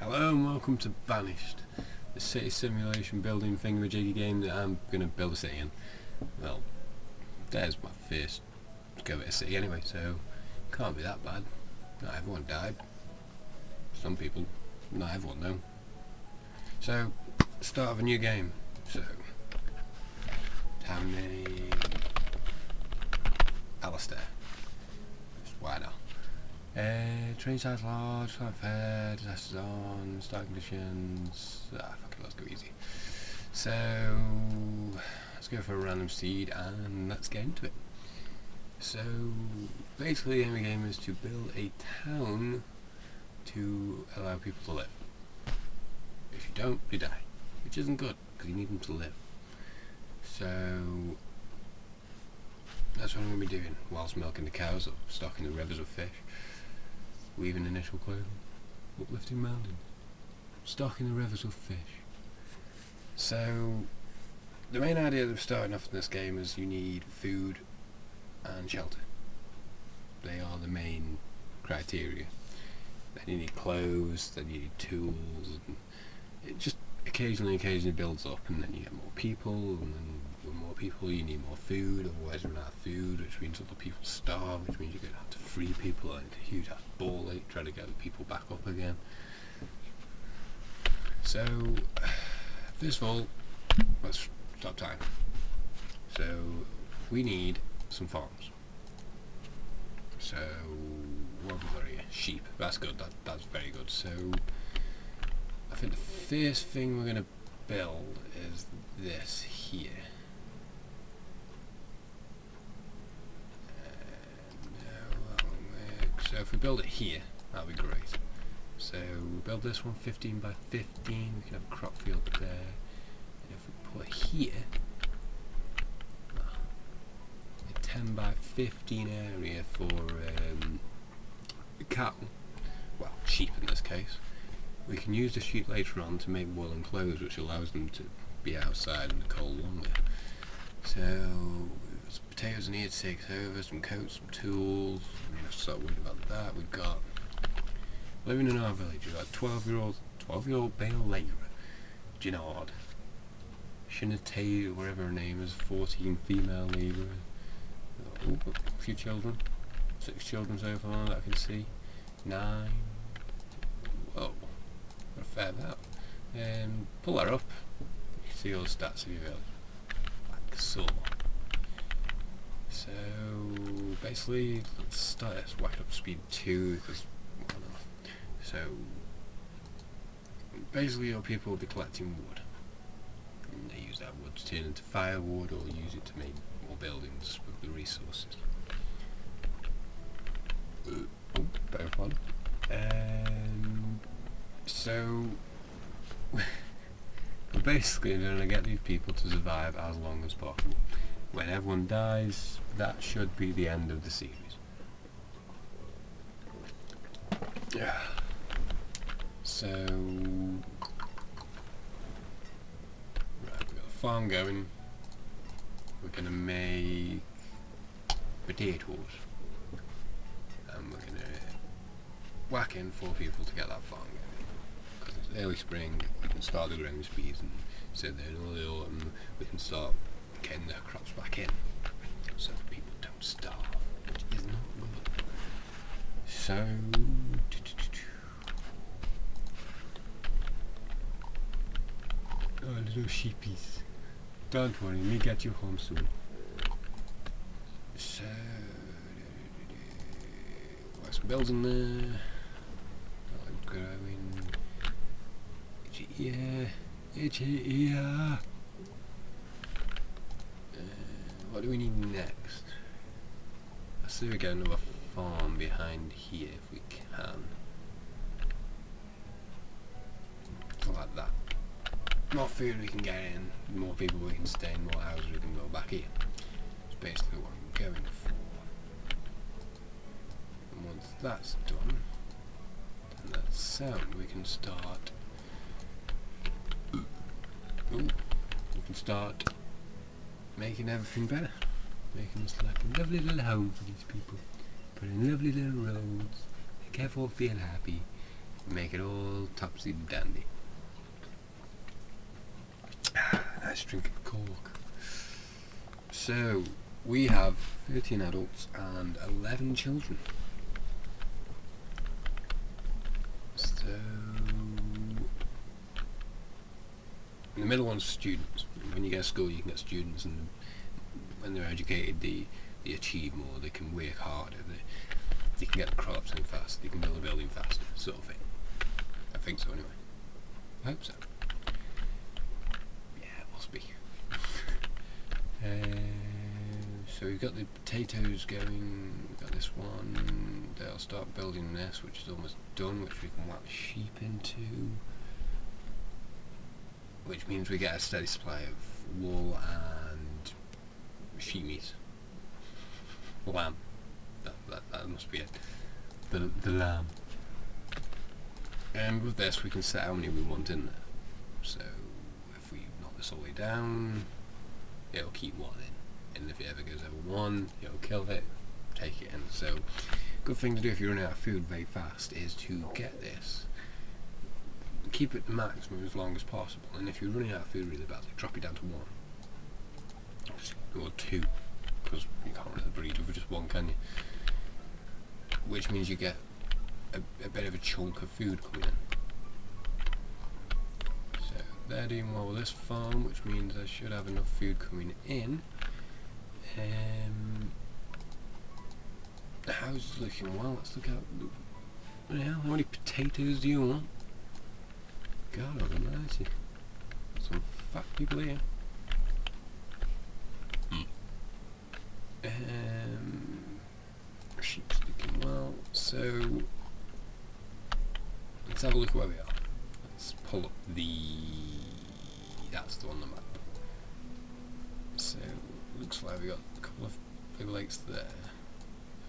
Hello and welcome to Banished, the city simulation building thingamajiggy game that I'm going to build a city in. Well, there's my first go at a city anyway, so can't be that bad. Not everyone died. Some people, not everyone though. So, start of a new game. So, how many? Alistair. Why not? Train size large, quite fair, disasters on, start conditions, fuck it, let's go easy. So, let's go for a random seed and let's get into it. So, basically the aim of the game is to build a town to allow people to live. If you don't, you die, which isn't good, because you need them to live. So, that's what I'm going to be doing, whilst milking the cows or stocking the rivers with fish. Weaving initial clothing, uplifting mountains, stocking the rivers with fish. So, the main idea of starting off in this game is you need food and shelter. They are the main criteria. Then you need clothes, then you need tools, and it just occasionally builds up, and then you get more people, and then with more people you need more food, otherwise you run out of food, which means other people starve, which means you're going to have to free people, and a huge ass ball ache, try to get the people back up again. So, first of all, let's stop time. So, we need some farms. So, what have we got here? Sheep. That's good, that's very good. So, I think the first thing we're going to build is this here. No, that won't work. So if we build it here, that'll be great. So we build this one 15 by 15, we can have a crop field there. And if we put it here, a 10 by 15 area for cattle, well, sheep in this case. We can use the sheep later on to make woolen clothes, which allows them to be outside in the cold longer. So, some potatoes in here to take over, some coats, some tools. I'm going to start worrying about that. We've got, living in our village, we've got 12-year-old male labourer, Ginard. Shinate, whatever her name is, 14 female labourer. Oh, a few children. 6 children so far that I can see. 9. Whoa. A fair amount. Pull that up. You can see all the stats of your village. Like so. So basically, let's start this. Whack up speed 2 because why not? So basically, your people will be collecting wood. And they use that wood to turn into firewood or use it to make more buildings with the resources. Oh, better fun. So, we're basically going to get these people to survive as long as possible. When everyone dies, that should be the end of the series. Yeah. So, right, we've got a farm going. We're going to make potatoes. And we're going to whack in 4 people to get that farm going. Because it's early spring, we can start the growing speeds, and so then in early autumn we can start getting the crops back in, so people don't starve, which is not good. So, oh, little sheepies, don't worry, me get you home soon. So, what's building there? Growing. It's here. What do we need next? I see we get another farm behind here if we can. Like that. More food we can get in, more people we can stay in, more houses we can build back here. That's basically what I'm going for. And once that's done, and that's sound, we can start. We can start making everything better, making this like a lovely little home for these people, putting lovely little roads, make everyone feel happy, make it all topsy-dandy. Nice drink of Coke. So, we have 13 adults and 11 children. So, the middle one's students. When you get to school, you can get students, and when they're educated, they achieve more. They can work harder. They can get the crops in fast. They can build a building faster, sort of thing. I think so, anyway. I hope so. Yeah, it must be. So we've got the potatoes going. We've got this one. They'll start building this, which is almost done, which we can whack the sheep into. Which means we get a steady supply of wool and sheep meat. Lamb. That must be it. The lamb. And with this we can set how many we want in there. So if we knock this all the way down, it'll keep one in. And if it ever goes over one, it'll kill it, take it in. So good thing to do if you're running out of food very fast is to get this. Keep it maximum as long as possible, and if you're running out of food really badly, drop it down to one. Or two, because you can't really breed with just one, can you? Which means you get a bit of a chunk of food coming in. So they're doing well with this farm, which means I should have enough food coming in. The house is looking well. Let's look at how many potatoes do you want? God almighty. Some fat people here. Sheep's looking well. So let's have a look at where we are. Let's pull up that's the one on the map. So looks like we got a couple of big lakes there.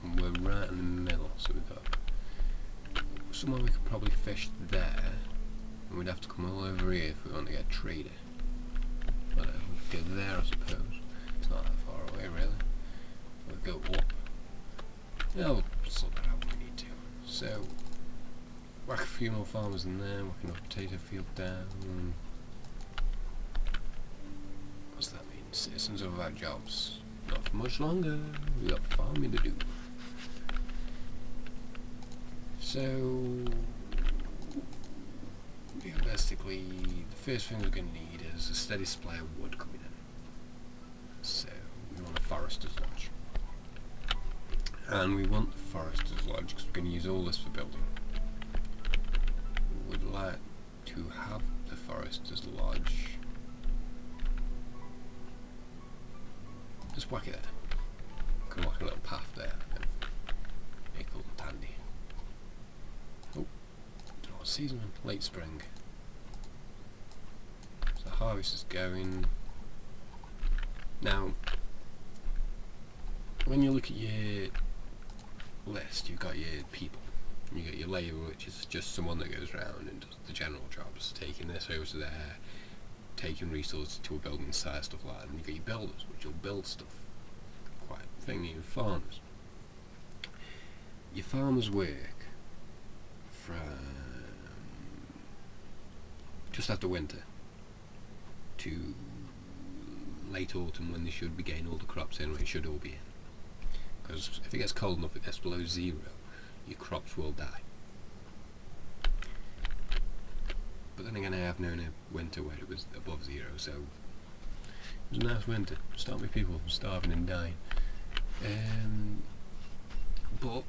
And we're right in the middle, so we've got somewhere we could probably fish there. And we'd have to come all over here if we want to get a trader. But we'll go there, I suppose. It's not that far away, really. We'll go up. Yeah, we'll sort that out when we need to. So, whack a few more farmers in there, whack another potato field down. What's that mean? Citizens of our jobs. Not for much longer. We got farming to do. So, realistically, the first thing we're going to need is a steady supply of wood coming in. So, we want a forester's lodge. And we want the forester's lodge because we're going to use all this for building. We would like to have the forester's lodge. Just whack it there. Can whack a little path there. Make it look handy. Oh, don't know what season, late spring. So the harvest is going. Now, when you look at your list, you've got your people. You got your labour, which is just someone that goes around and does the general jobs, taking this over to there, taking resources to a building site, stuff like that. And you've got your builders, which will build stuff. Quite a thing, your farmers. Your farmers work from just after winter to late autumn when they should be getting all the crops in, when it should all be in. Because if it gets cold enough, it gets below zero, your crops will die. But then again, I have known a winter where it was above zero, so it was a nice winter. Stop me people from starving and dying. But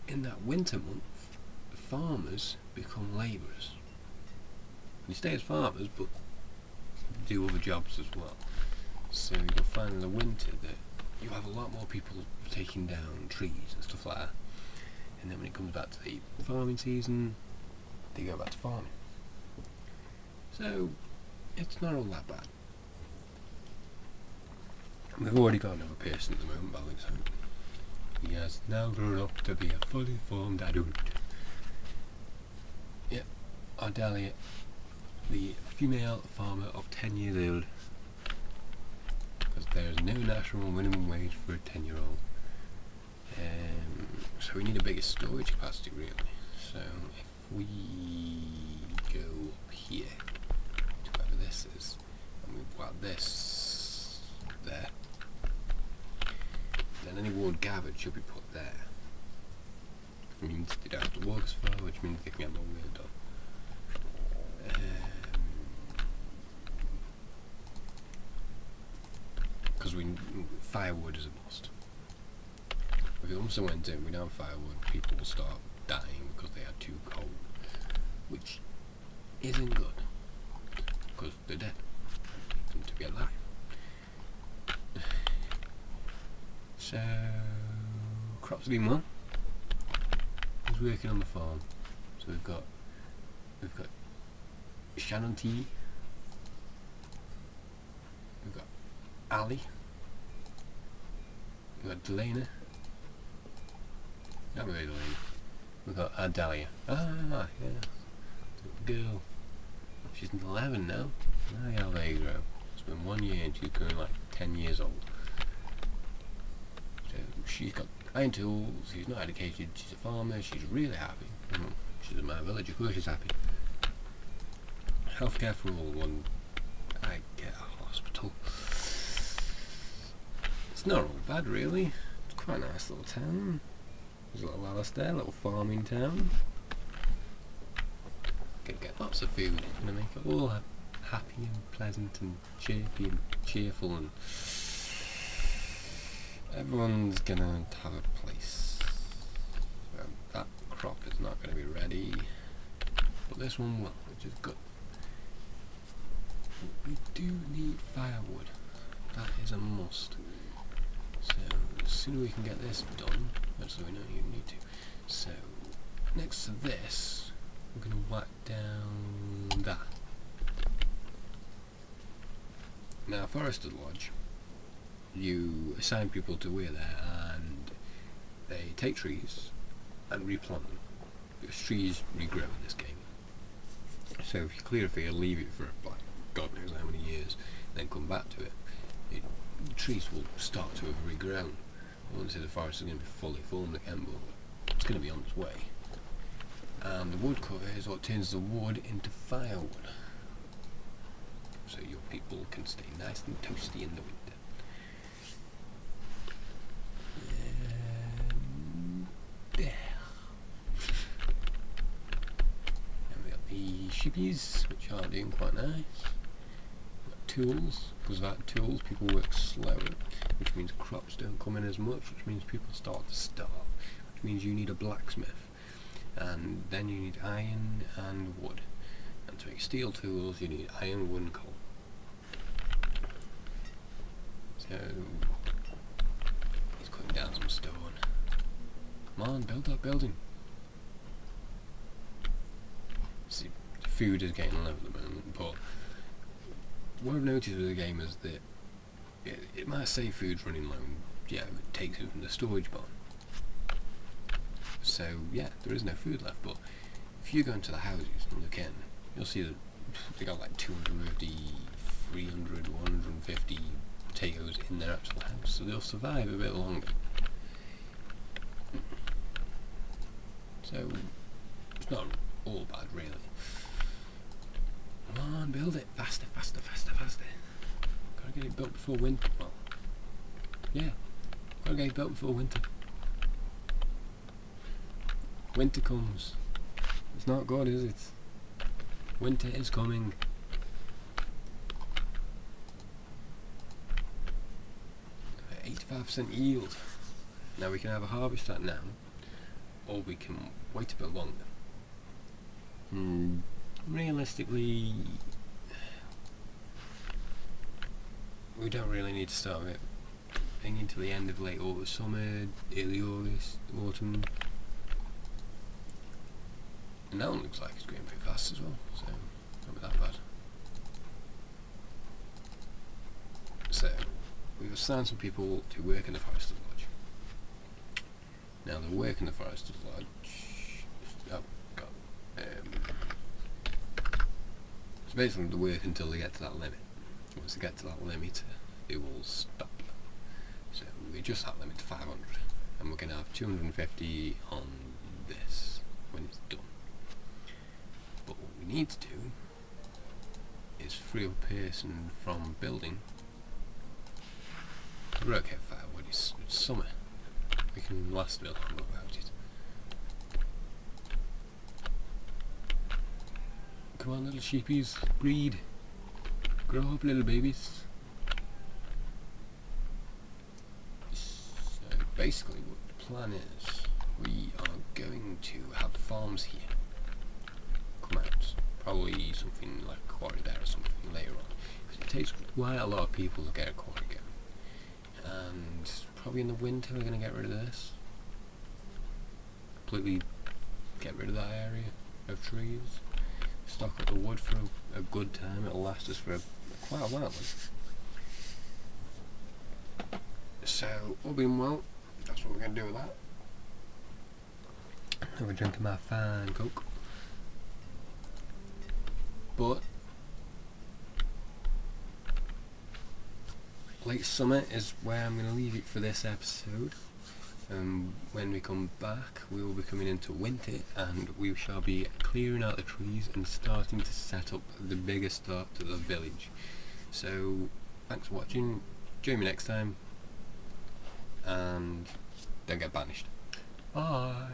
in that winter month, the farmers become labourers. They stay as farmers, but do other jobs as well. So you'll find in the winter that you have a lot more people taking down trees and stuff like that. And then when it comes back to the farming season, they go back to farming. So it's not all that bad. We've already got another person at the moment, by the looks of it. He has now grown up to be a fully formed adult. Yep, Ardelia, the female farmer of 10 years old. Because there is no national minimum wage for a 10-year-old. So we need a bigger storage capacity, really. So we go up here to wherever this is, and we put this there, then any wood gathered should be put there. Which means they don't have to walk as far, which means they can get more work done. Because firewood is a must. If it also went in without firewood, people will start dying because they are too cold, which isn't good, because they're dead. They need to be alive. So, crops doing well. He's working on the farm. So we've got Shannon T. We've got Ali. We've got Delana. Not really Delana. We've got Adalia. Ah, yeah. The girl. She's 11 now. Ah, yeah, there you go. It's been 1 year and she's going like 10 years old. So she's got iron tools, she's not educated, she's a farmer, she's really happy. She's in my village, of course she's happy. Healthcare for all when I get a hospital. It's not all bad really. It's quite a nice little town. There's a little Alice there, a little farming town. Gonna get lots of food, gonna make it all happy and pleasant and chirpy and cheerful, and everyone's gonna have a place. That crop is not gonna be ready, but this one will, which is good. We do need firewood. That is a must. So as soon as we can get this done, actually we don't even need to. So next to this, we're going to whack down that. Now, Forester's Lodge, you assign people to work there, and they take trees and replant them, because trees regrow in this game. So if you clear a field, leave it for like God knows how many years, then come back to it, the trees will start to have regrown. I wouldn't say the forest is going to be fully formed again, but it's going to be on its way. And the wood cutter is what turns the wood into firewood, so your people can stay nice and toasty in the winter. There. And we got the sheepies, which are doing quite nice. We've got tools, because without tools people work slower, which means crops don't come in as much, which means people start to starve, which means you need a blacksmith. And then you need iron and wood. And to make steel tools you need iron, wood and coal. So he's cutting down some stone. Come on, build that building. See, food is getting low at the moment, but what I've noticed with the game is that it might say food's running low, and yeah, it takes it from the storage barn. So yeah, there is no food left, but if you go into the houses and look in, you'll see that they got like 250, 300, 150 potatoes in their actual house, so they'll survive a bit longer. So it's not all bad really. Come on, build it faster, faster, faster, faster. Gotta get it built before winter. Well, yeah, gotta get it built before winter. Winter comes. It's not good, is it? Winter is coming. 85% yield. Now we can either harvest that now, or we can wait a bit longer. Realistically, we don't really need to start it into the end of late August, summer, early August, autumn. And that one looks like it's going pretty fast as well, so not that bad. So, we've assigned some people to work in the Forester's Lodge. Now the work in the Forester's Lodge, so basically the work until they get to that limit. Once they get to that limit, they will stop. So we adjust that limit to 500, and we're going to have 250 on this when it's done. need to do is free up a person from building. We're okay, firewood. It's summer. We can last a bit longer without it. Come on, little sheepies, breed. Grow up, little babies. So basically what the plan is, we are going to have farms here. Come out. Probably something like a quarry there or something later on. Because it takes quite a lot of people to get a quarry going. And probably in the winter we're going to get rid of this. Completely get rid of that area of trees. Stock up the wood for a good time. It'll last us for quite a while. So, all being well, that's what we're going to do with that. And we're drinking my fine Coke. But late summer is where I'm going to leave it for this episode. When we come back, we will be coming into winter, and we shall be clearing out the trees and starting to set up the bigger start to the village. So, thanks for watching. Join me next time, and don't get banished. Bye.